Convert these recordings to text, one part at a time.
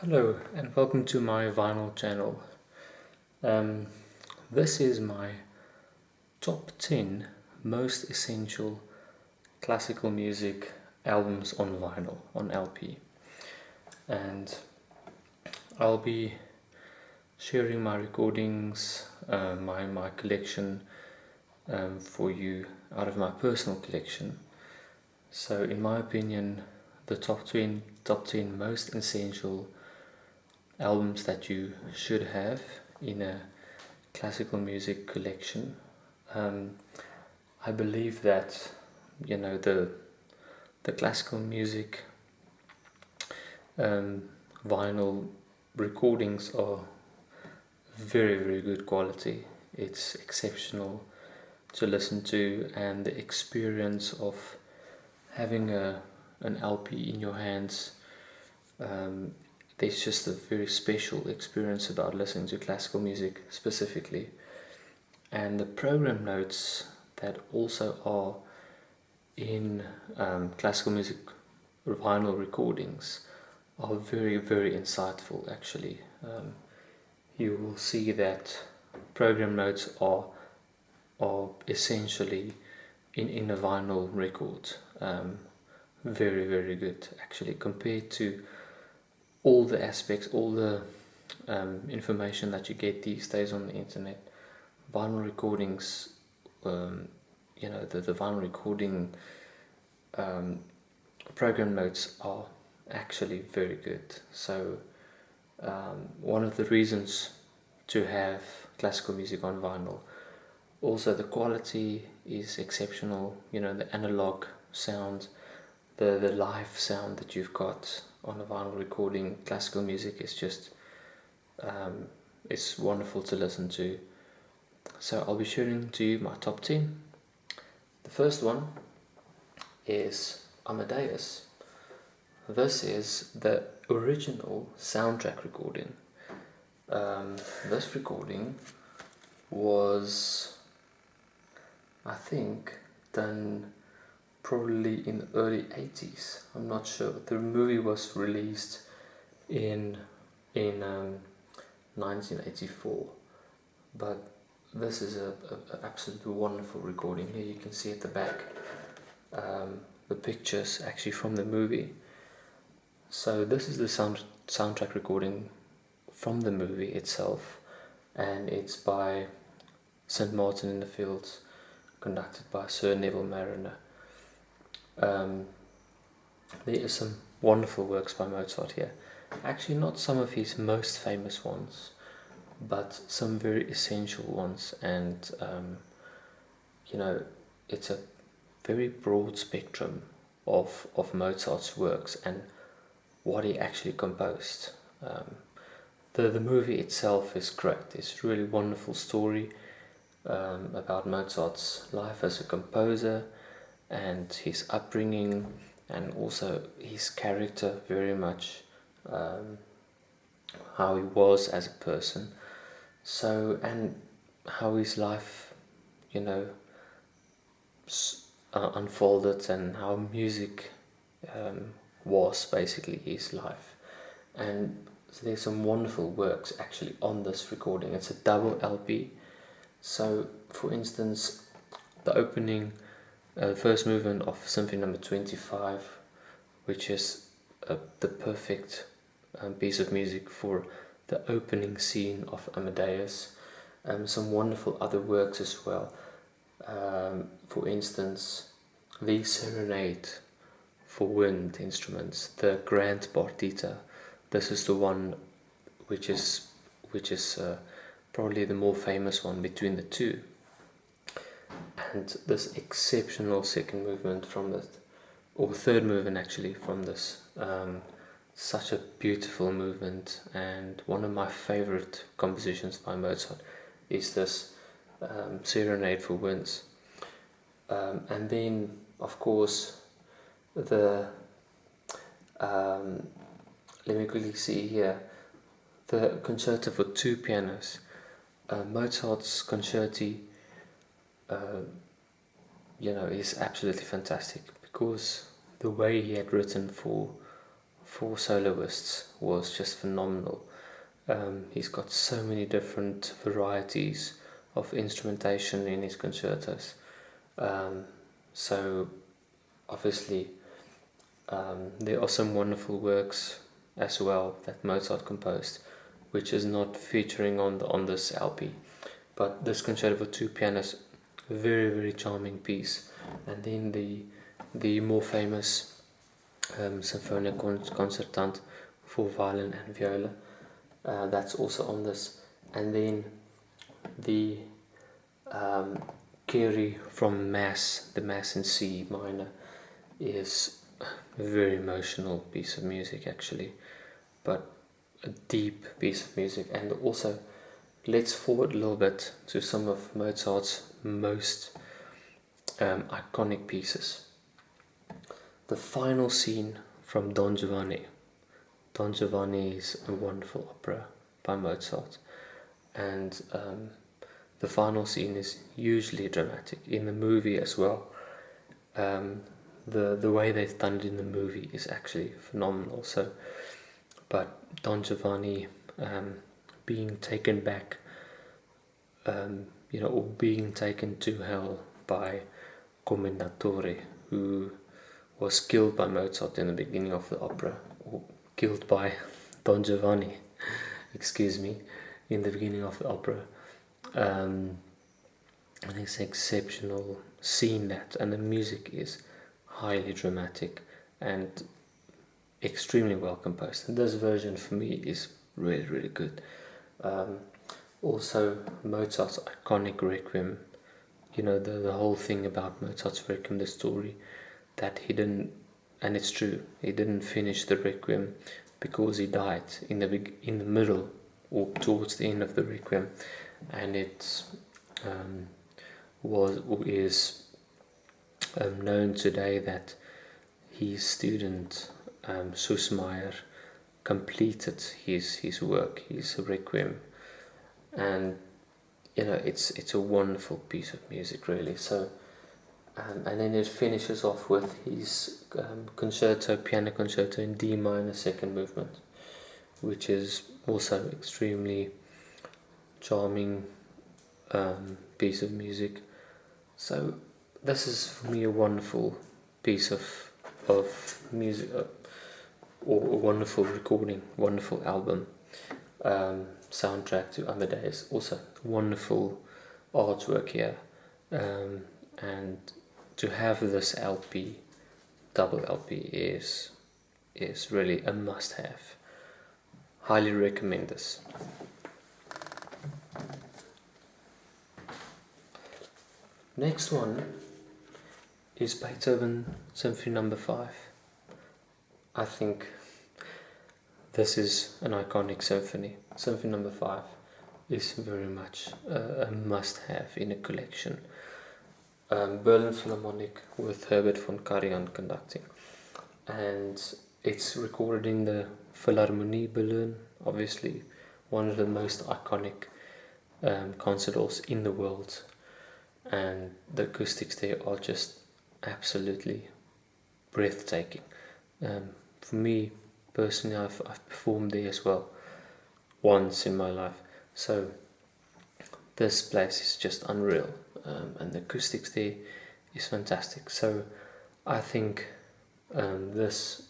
Hello and welcome to my vinyl channel. Um, this is my top 10 most essential classical music albums on vinyl, on LP. And I'll be sharing my recordings, my collection for you out of my personal collection. So in my opinion, the top 10 most essential albums that you should have in a classical music collection. Um, I believe that the classical music um, vinyl recordings are very good quality. It's exceptional to listen to, and the experience of having an LP in your hands. Um, there's just a very special experience about listening to classical music specifically, and the program notes that also are in classical music vinyl recordings are very insightful actually. You will see that program notes are essentially in a vinyl record very good actually, compared to all the aspects, all the information that you get these days on the internet. Vinyl recordings, the vinyl recording program notes are actually very good. So one of the reasons to have classical music on vinyl. Also, the quality is exceptional. The analog sound, the live sound that you've got on a vinyl recording, classical music is just it's wonderful to listen to. So I'll be sharing to you my top 10. The first one is Amadeus. This is the original soundtrack recording. This recording was, I think, done probably in the early 80s. I'm not sure. The movie was released in 1984, but this is a absolutely wonderful recording. Here you can see at the back the pictures actually from the movie. So this is the soundtrack recording from the movie itself, and it's by St. Martin in the Fields, conducted by Sir Neville Marriner. There are some wonderful works by Mozart here. Actually, not some of his most famous ones, but some very essential ones, and it's a very broad spectrum of Mozart's works and what he actually composed. The movie itself is great. It's a really wonderful story about Mozart's life as a composer and his upbringing, and also his character, very much how he was as a person. So, and how his life, unfolded, and how music was basically his life. And so there's some wonderful works actually on this recording. It's a double LP. So, for instance, the opening, first movement of Symphony Number 25, which is the perfect piece of music for the opening scene of Amadeus. Some wonderful other works as well. For instance, the Serenade for wind instruments, the Grand Partita. This is the one which is probably the more famous one between the two. And this exceptional second movement from this, or third movement actually from this, such a beautiful movement, and one of my favorite compositions by Mozart is this Serenade for Winds. And then, of course, the let me quickly see here, the Concerto for two pianos. Mozart's concerti, is absolutely fantastic, because the way he had written for for soloists was just phenomenal. He's got so many different varieties of instrumentation in his concertos. So obviously there are some wonderful works as well that Mozart composed, which is not featuring on this LP. But this Concerto for two pianos, very very charming piece. And then the more famous Symphonia Concertant for violin and viola, that's also on this. And then the Kyrie from Mass, the Mass in C minor, is a very emotional piece of music actually, but a deep piece of music. And also, let's forward a little bit to some of Mozart's most iconic pieces. The final scene from Don Giovanni. Don Giovanni is a wonderful opera by Mozart, and the final scene is hugely dramatic in the movie as well. The way they've done it in the movie is actually phenomenal. So, but Don Giovanni being taken back, or being taken to hell by Commendatore, who was killed by Mozart in the beginning of the opera, or killed by Don Giovanni, excuse me, in the beginning of the opera. And it's an exceptional scene, that, and the music is highly dramatic and extremely well composed. And this version for me is really really good. Also, Mozart's iconic Requiem. The whole thing about Mozart's Requiem, the story that he didn't, and it's true, he didn't finish the Requiem because he died in the middle or towards the end of the Requiem, and it is known today that his student Süssmayr completed his work, his Requiem, and it's a wonderful piece of music really. So and then it finishes off with his piano concerto in D minor second movement, which is also extremely charming piece of music. So this is for me a wonderful piece of music, or a wonderful recording, wonderful album, soundtrack to Amadeus. Also wonderful artwork here, and to have this LP, double LP, is really a must-have. Highly recommend this. Next one is Beethoven Symphony No. 5. I think this is an iconic symphony. Symphony No. 5 is very much a must-have in a collection. Berlin Philharmonic with Herbert von Karajan conducting, and it's recorded in the Philharmonie Berlin, obviously one of the most iconic concert halls in the world, and the acoustics there are just absolutely breathtaking. For me personally, I've performed there as well once in my life, so this place is just unreal, and the acoustics there is fantastic. So I think this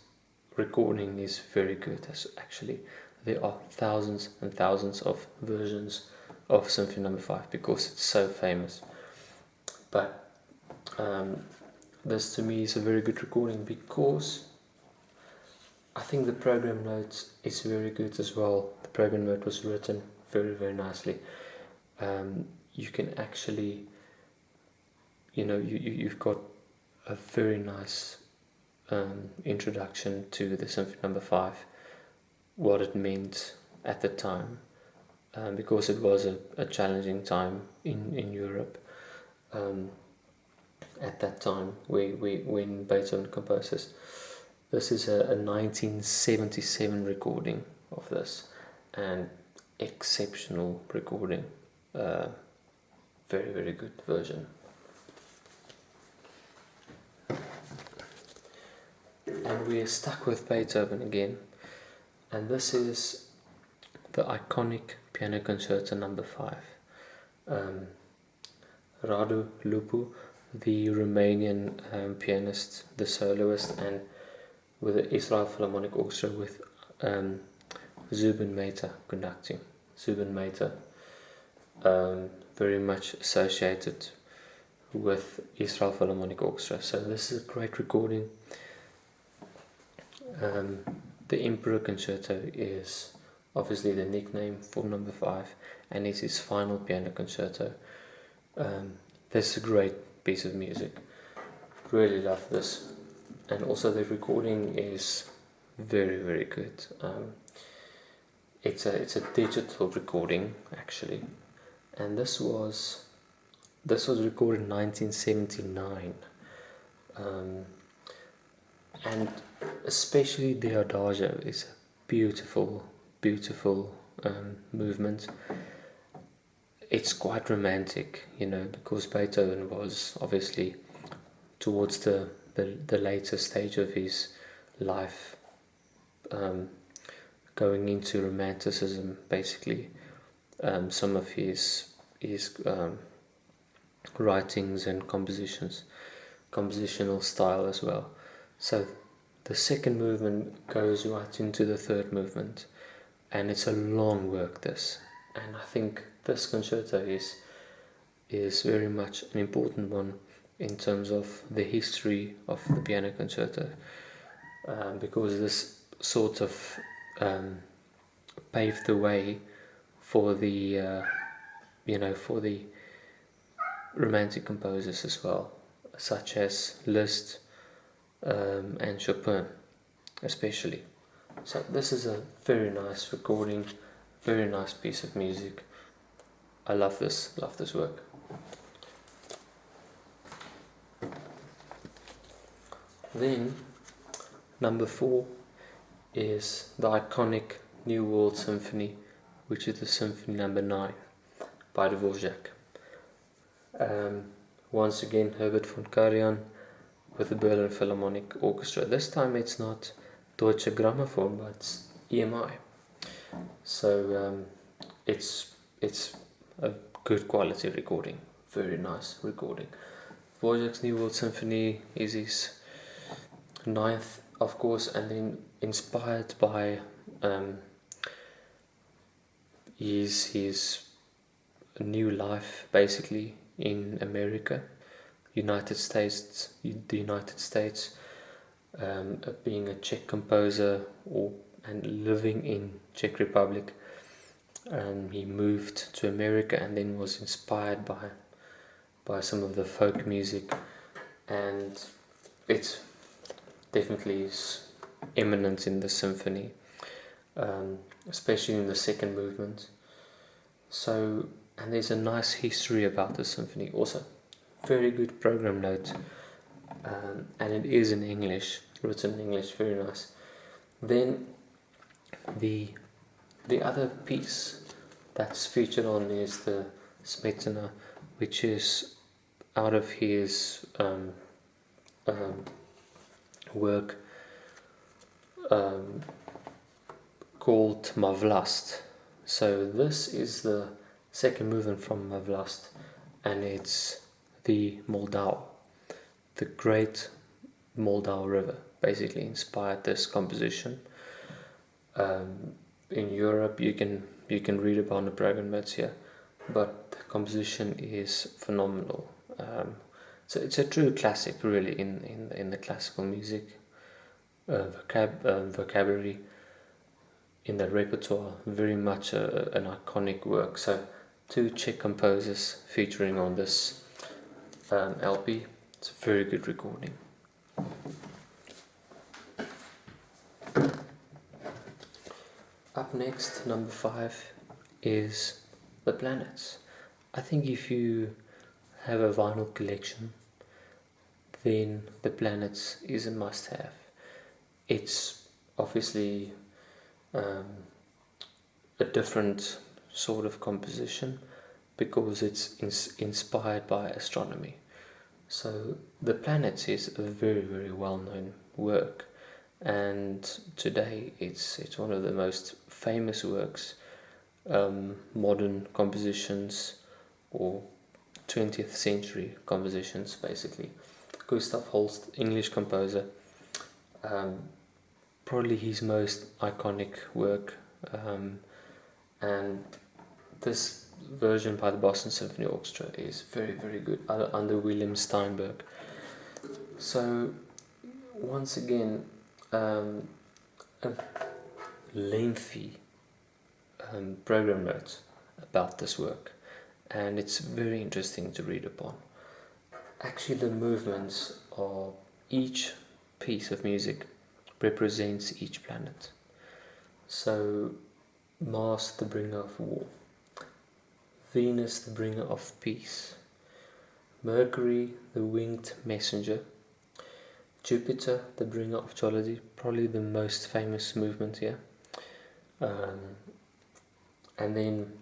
recording is very good. Actually, there are thousands and thousands of versions of Symphony No. 5 because it's so famous. But this to me is a very good recording because I think the program note is very good as well. The program note was written very very nicely. You can actually, you've got a very nice introduction to the Symphony No. 5, what it meant at the time, because it was a challenging time in Europe at that time when Beethoven composed this. This is a 1977 recording of this, and exceptional recording. Very very good version. And we're stuck with Beethoven again, and this is the iconic Piano Concerto number 5. Radu Lupu, the Romanian pianist, the soloist, and with the Israel Philharmonic Orchestra with Zubin Mehta conducting. Zubin Mehta, very much associated with Israel Philharmonic Orchestra. So this is a great recording. The Emperor Concerto is obviously the nickname for number 5, and it's his final piano concerto. This is a great piece of music. Really love this, and also the recording is very, very good. It's a digital recording actually, and this was recorded in 1979, and especially the Adagio is a beautiful movement. It's quite romantic, because Beethoven was obviously towards the later stage of his life, going into romanticism basically. Some of his writings and compositional style as well. So the second movement goes right into the third movement, and it's a long work, this, and I think this concerto is very much an important one in terms of the history of the piano concerto, because this sort of paved the way for the for the romantic composers as well, such as Liszt and Chopin especially. So this is a very nice recording, very nice piece of music. I love this work. Then number 4 is the iconic New World Symphony, which is the Symphony number 9 by Dvorak. Once again, Herbert von Karajan with the Berlin Philharmonic Orchestra. This time it's not Deutsche Grammophon, but it's EMI. So it's a good quality recording, very nice recording. Dvorak's New World Symphony is his 9th, of course, and then inspired by his new life basically in America, the United States, being a Czech composer and living in Czech Republic. He moved to America and then was inspired by some of the folk music, and it's definitely eminent in the symphony, especially in the second movement. So, and there's a nice history about the symphony also. Very good program note, and it is in English, written in English, very nice. Then the other piece that's featured on is the Smetana, which is out of his work called Mavlast. So this is the second movement from Mavlast, and it's the Moldau. The great Moldau River basically inspired this composition. In Europe, you can read about the program notes here, but the composition is phenomenal. So it's a true classic, really, in the classical music vocabulary, in the repertoire. Very much an iconic work. So 2 Czech composers featuring on this LP. It's a very good recording. Up next, number 5, is the planets. I think if you have a vinyl collection, then the planets is a must-have. It's obviously a different sort of composition because it's inspired by astronomy. So the planets is a very, very well-known work. and today it's one of the most famous works, modern compositions or 20th century compositions basically. Gustav Holst, English composer, probably his most iconic work, and this version by the Boston Symphony Orchestra is very, very good under William Steinberg. So once again, a lengthy program notes about this work, and it's very interesting to read upon. Actually, the movements of each piece of music represents each planet. So Mars, the bringer of war; Venus, the bringer of peace; Mercury, the winged messenger; Jupiter, the bringer of jollity, probably the most famous movement here. And then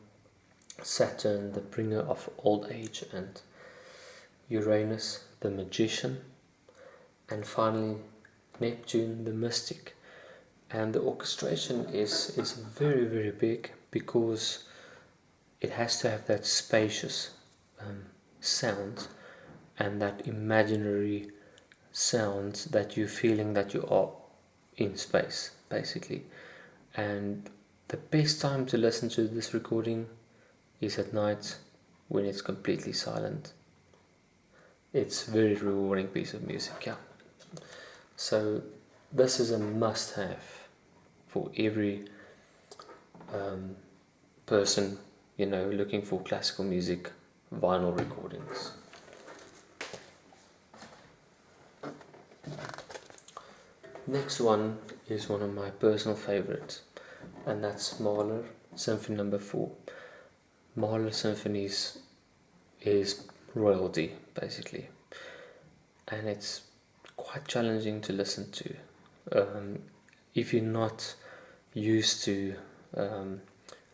Saturn, the bringer of old age, and Uranus, the magician, and finally Neptune, the mystic. And the orchestration is very, very big because it has to have that spacious sound and that imaginary sound that you're feeling that you are in space, basically. And the best time to listen to this recording is at night when it's completely silent. It's a very rewarding piece of music, yeah. So this is a must-have for every person, looking for classical music vinyl recordings. Next one is one of my personal favorites, and that's Mahler Symphony No. 4. Mahler symphonies is royalty, basically, and it's quite challenging to listen to if you're not used to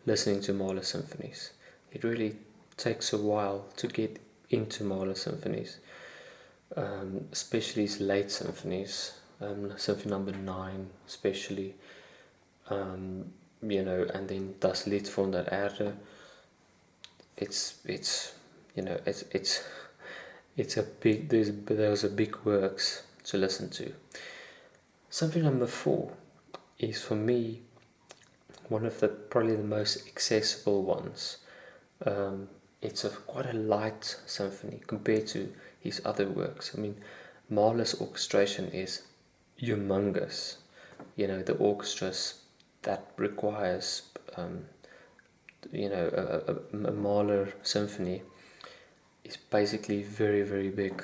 listening to Mahler symphonies. It really takes a while to get into Mahler symphonies, especially his late symphonies, Symphony No. 9 especially, and then Das Lied von der Erde. It's a big, those are big works to listen to. Symphony No. 4 is for me one of probably the most accessible ones. It's quite a light symphony compared to his other works. I mean, Mahler's orchestration is humongous. The orchestras that requires a Mahler symphony is basically very, very big.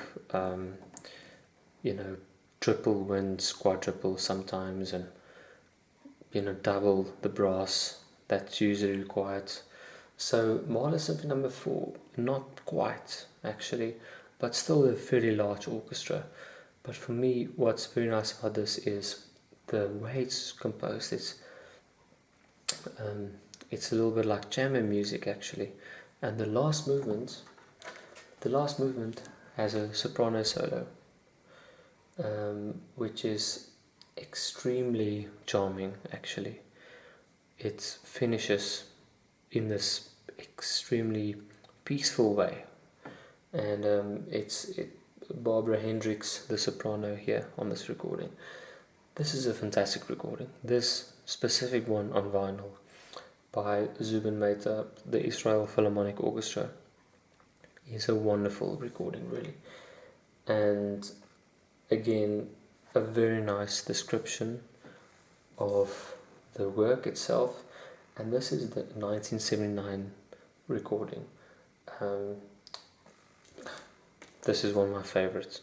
Triple winds, quadruple sometimes, and double the brass that's usually required. So Mahler Symphony No. 4, not quite actually, but still a very large orchestra. But for me, what's very nice about this is the way it's composed. It's a little bit like chamber music actually, and the last movement has a soprano solo, which is extremely charming actually. It finishes in this extremely peaceful way, and it's Barbara Hendricks, the soprano here on this recording. This is a fantastic recording. This specific one on vinyl by Zubin Mehta, the Israel Philharmonic Orchestra, is a wonderful recording, really. And again, a very nice description of the work itself. And this is the 1979 recording. This is one of my favorites.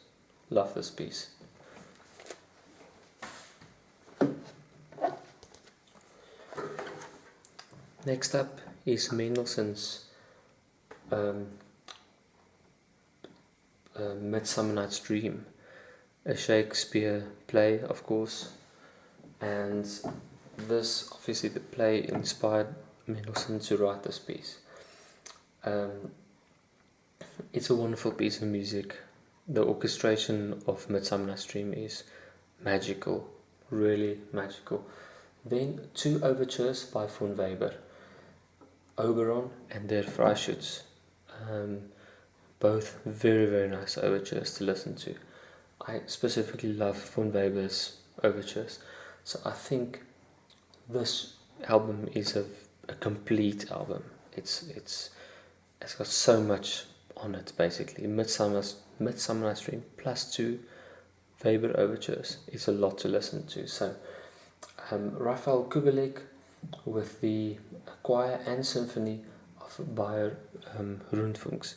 Love this piece. Next up is Mendelssohn's Midsummer Night's Dream, a Shakespeare play, of course, and this, obviously, the play inspired Mendelssohn to write this piece. It's a wonderful piece of music. The orchestration of Midsummer Night's Dream is magical, really magical. Then 2 overtures by von Weber, Oberon and Der Freischütz. Both very, very nice overtures to listen to. I specifically love von Weber's overtures, so I think this album is a complete album. It's got so much on it, basically. Midsummer Night's Dream plus 2 Weber overtures is a lot to listen to. So Raphael Kubelik with the choir and symphony of Bayer Rundfunks,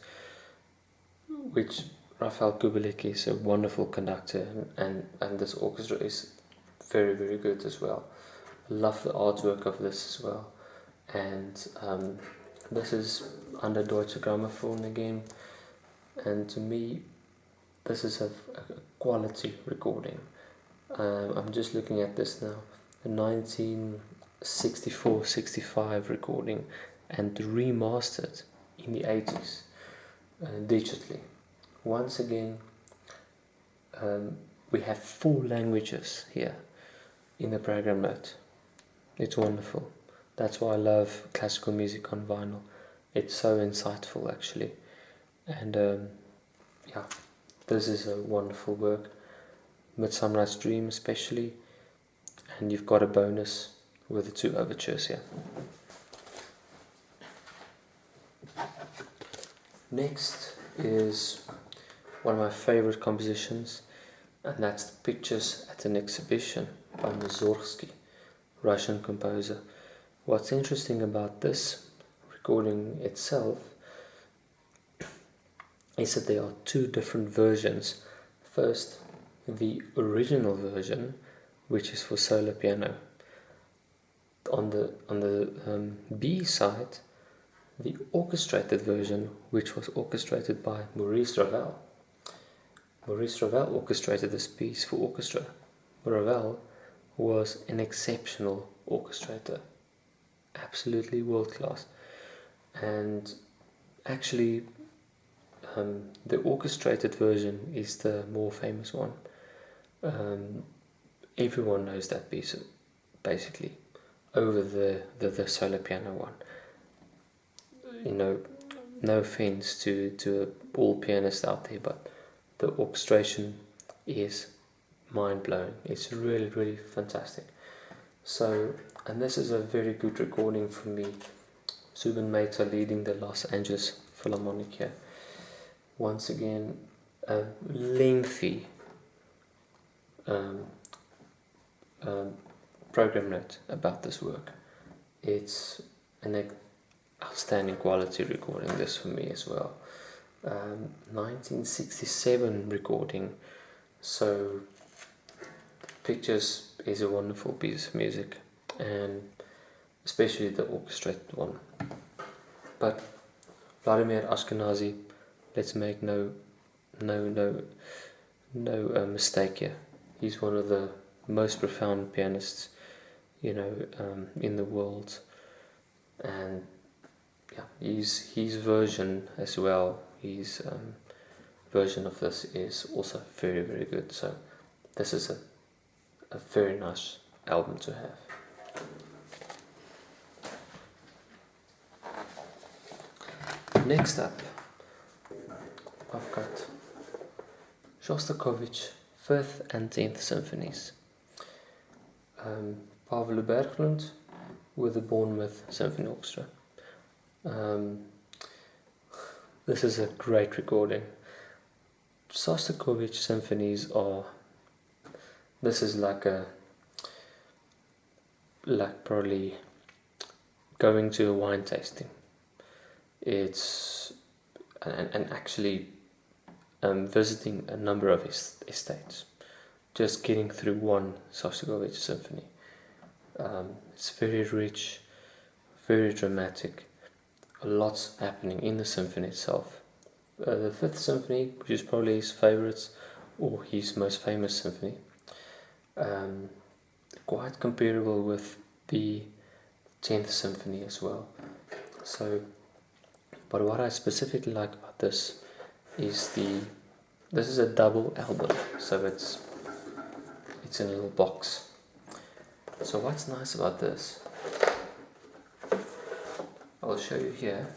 which Raphael Kubelik is a wonderful conductor, and this orchestra is very, very good as well. I love the artwork of this as well. And this is under Deutsche Grammophon again, and to me this is a quality recording. I'm just looking at this now, a 1964-65 recording, and remastered in the 80s digitally. Once again, we have 4 languages here in the program note. It's wonderful. That's why I love classical music on vinyl. It's so insightful, actually. And yeah, this is a wonderful work. Midsummer Night's Dream especially. And you've got a bonus with the 2 overtures here. Next is one of my favorite compositions, and that's the Pictures at an Exhibition by Mazursky, Russian composer. What's interesting about this recording itself is that there are 2 different versions. First, the original version, which is for solo piano. On the B side, the orchestrated version, which was orchestrated by Maurice Ravel. Maurice Ravel orchestrated this piece for orchestra. Ravel was an exceptional orchestrator, absolutely world class. And actually, the orchestrated version is the more famous one. Everyone knows that piece, basically, over the solo piano one. You know, no offense to all pianists out there, but the orchestration is mind-blowing. It's really, really fantastic. So, and this is a very good recording for me. Zubin Mehta leading the Los Angeles Philharmonic here. Once again, a lengthy program note about this work. It's an outstanding quality recording, this for me as well. 1967 recording, so Pictures is a wonderful piece of music, and especially the orchestrated one. But Vladimir Ashkenazy, let's make no mistake here. He's one of the most profound pianists, in the world, and yeah, his version as well. His version of this is also very, very good. So this is a very nice album to have. Next up, I've got Shostakovich 5th and 10th Symphonies. Pavlo Berglund with the Bournemouth Symphony Orchestra. This is a great recording. Shostakovich symphonies are. This is like probably going to a wine tasting. It's and actually visiting a number of estates, just getting through one Shostakovich symphony. It's very rich, very dramatic. Lots happening in the symphony itself. The 5th Symphony, which is probably his favourite or his most famous symphony, quite comparable with the 10th Symphony as well. So, but what I specifically like about this is this is a double album, so it's in a little box, So what's nice about this, I'll show you here,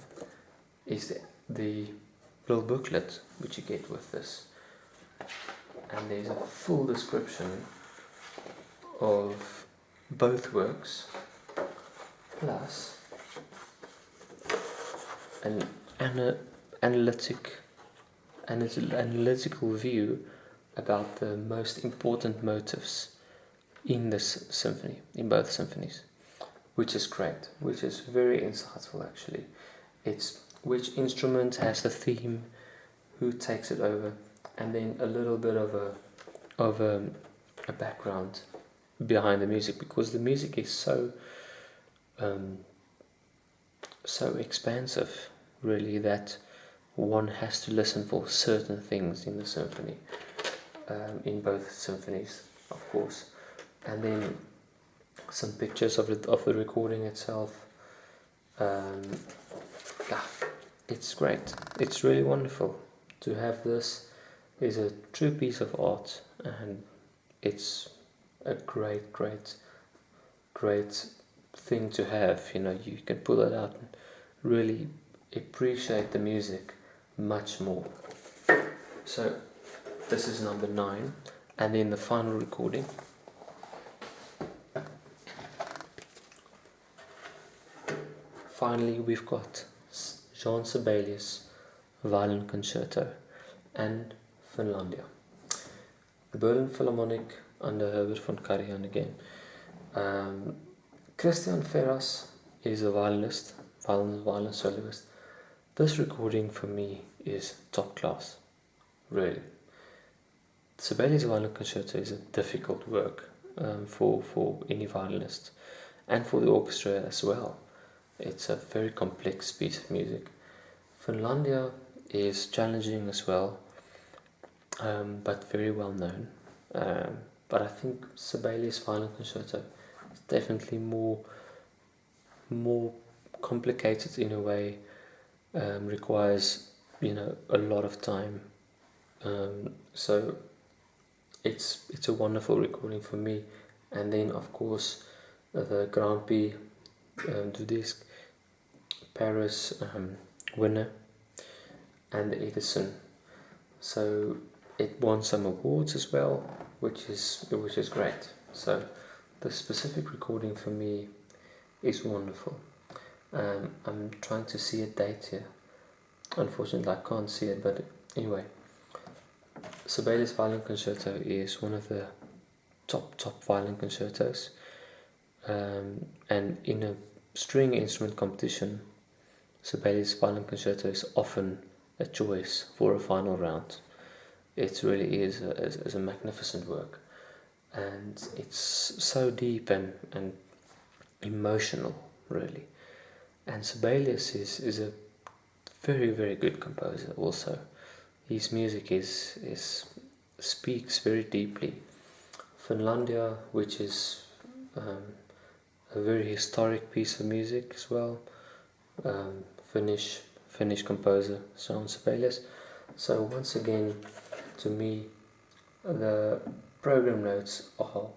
is the little booklet which you get with this. And there's a full description of both works, plus an analytical view about the most important motifs in this symphony, in both symphonies, which is great, which is very insightful actually. It's which instrument has the theme, who takes it over, and then a little bit of a background behind the music, because the music is so expansive, really, that one has to listen for certain things in the symphony, in both symphonies, of course, and then some pictures of the recording itself. It's great. It's really wonderful to have this. Is a true piece of art, and it's a great thing to have. You can pull it out and really appreciate the music much more. So this is number 9, and then the final recording. Finally, we've got Jean Sibelius Violin Concerto and Finlandia. The Berlin Philharmonic under Herbert von Karajan again. Christian Ferras is a violinist, violin soloist. This recording for me is top class, really. Sibelius Violin Concerto is a difficult work for any violinist, and for the orchestra as well. It's a very complex piece of music. Finlandia is challenging as well, but very well known. But I think Sibelius Violin Concerto is definitely more complicated in a way, requires a lot of time. So it's a wonderful recording for me. And then of course the Grand Prix du Disque Paris winner, and the Edison. So it won some awards as well, which is great. So the specific recording for me is wonderful. I'm trying to see a date here. Unfortunately, I can't see it, but anyway, Sibelius Violin Concerto is one of the top violin concertos, and in a string instrument competition, Sibelius Violin Concerto is often a choice for a final round. It really is a magnificent work, and it's so deep and emotional, really. And Sibelius is a very good composer also. His music speaks very deeply. Finlandia, which is a very historic piece of music as well. Finnish composer Jean Sibelius. So once again, to me, the program notes are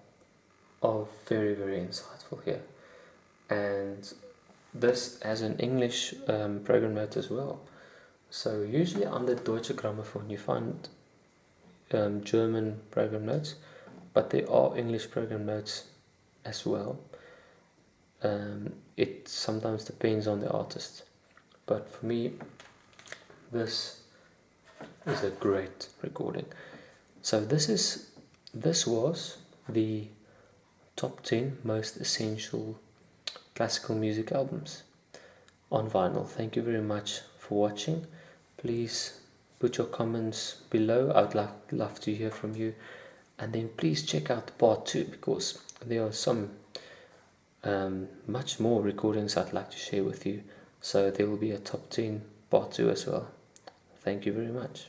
very insightful here, and this has an English program note as well. So usually on the Deutsche Grammophon you find German program notes, but there are English program notes as well. It sometimes depends on the artist, but for me this is a great recording. So this was the top 10 most essential classical music albums on vinyl. Thank you very much for watching. Please put your comments below. I'd love to hear from you, and then please check out part 2, because there are some much more recordings I'd like to share with you. So there will be a top 10 part 2 as well. Thank you very much.